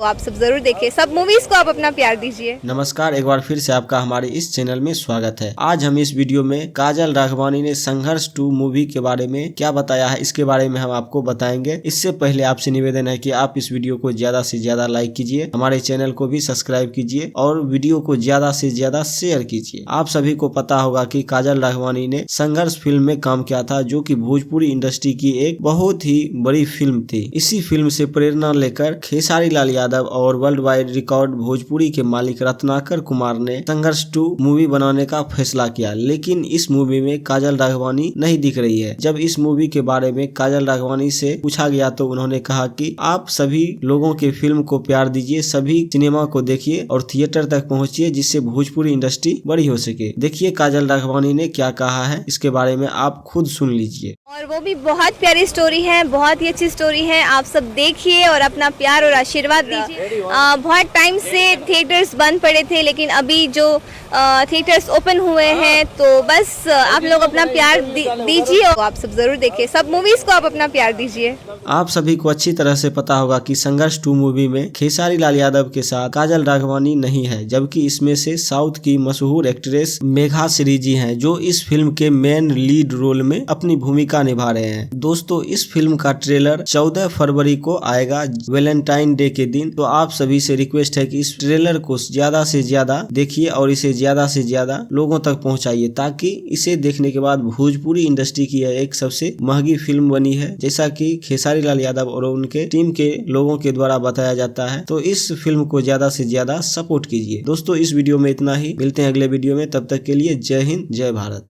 तो आप सब जरूर देखिए, सब मूवीज को आप अपना प्यार दीजिए। नमस्कार, एक बार फिर से आपका हमारे इस चैनल में स्वागत है। आज हम इस वीडियो में काजल राघवानी ने संघर्ष 2 मूवी के बारे में क्या बताया है, इसके बारे में हम आपको बताएंगे। इससे पहले आपसे निवेदन है कि आप इस वीडियो को ज्यादा से ज्यादा लाइक कीजिए, हमारे चैनल को भी सब्सक्राइब कीजिए और वीडियो को ज्यादा से ज्यादा शेयर कीजिए। आप सभी को पता होगा कि काजल राघवानी ने संघर्ष फिल्म में काम किया था, जो कि भोजपुरी इंडस्ट्री की एक बहुत ही बड़ी फिल्म थी। इसी फिल्म से प्रेरणा लेकर खेसारी लाल यादव और वर्ल्ड वाइड रिकॉर्ड भोजपुरी के मालिक रत्नाकर कुमार ने संघर्ष 2 मूवी बनाने का फैसला किया, लेकिन इस मूवी में काजल राघवानी नहीं दिख रही है। जब इस मूवी के बारे में काजल राघवानी से पूछा गया तो उन्होंने कहा कि आप सभी लोगों के फिल्म को प्यार दीजिए, सभी सिनेमा को देखिए और थिएटर तक पहुंचिए, जिससे भोजपुरी इंडस्ट्री बड़ी हो सके। देखिए काजल राघवानी ने क्या कहा है, इसके बारे में आप खुद सुन लीजिए। और वो भी बहुत प्यारी स्टोरी है, बहुत ही अच्छी स्टोरी है। आप सब देखिए और अपना प्यार और आशीर्वाद दीजिए। बहुत टाइम से थिएटर्स बंद पड़े थे, लेकिन अभी जो थिएटर्स ओपन हुए हैं, तो बस आप लोग अपना प्यार दीजिए और आप सब जरूर देखिए, सब मूवीज को आप अपना प्यार दीजिए। आप सभी को अच्छी तरह से पता होगा कि संघर्ष 2 मूवी में खेसारी लाल यादव के साथ काजल राघवानी नहीं है, जबकि इसमें से साउथ की मशहूर एक्ट्रेस मेघा श्री जी हैं, जो इस फिल्म के मेन लीड रोल में अपनी भूमिका निभा रहे हैं। दोस्तों, इस फिल्म का ट्रेलर 14 फरवरी को आएगा, वैलेंटाइन डे के दिन। तो आप सभी से रिक्वेस्ट है कि इस ट्रेलर को ज्यादा से ज्यादा देखिए और इसे ज्यादा से ज्यादा लोगों तक पहुंचाइए, ताकि इसे देखने के बाद भोजपुरी इंडस्ट्री की यह एक सबसे महंगी फिल्म बनी है, जैसा कि खेसारी लाल यादव और उनके टीम के लोगों के द्वारा बताया जाता है। तो इस फिल्म को ज्यादा से ज्यादा सपोर्ट कीजिए। दोस्तों, इस वीडियो में इतना ही, मिलते हैं अगले वीडियो में, तब तक के लिए जय हिंद, जय भारत।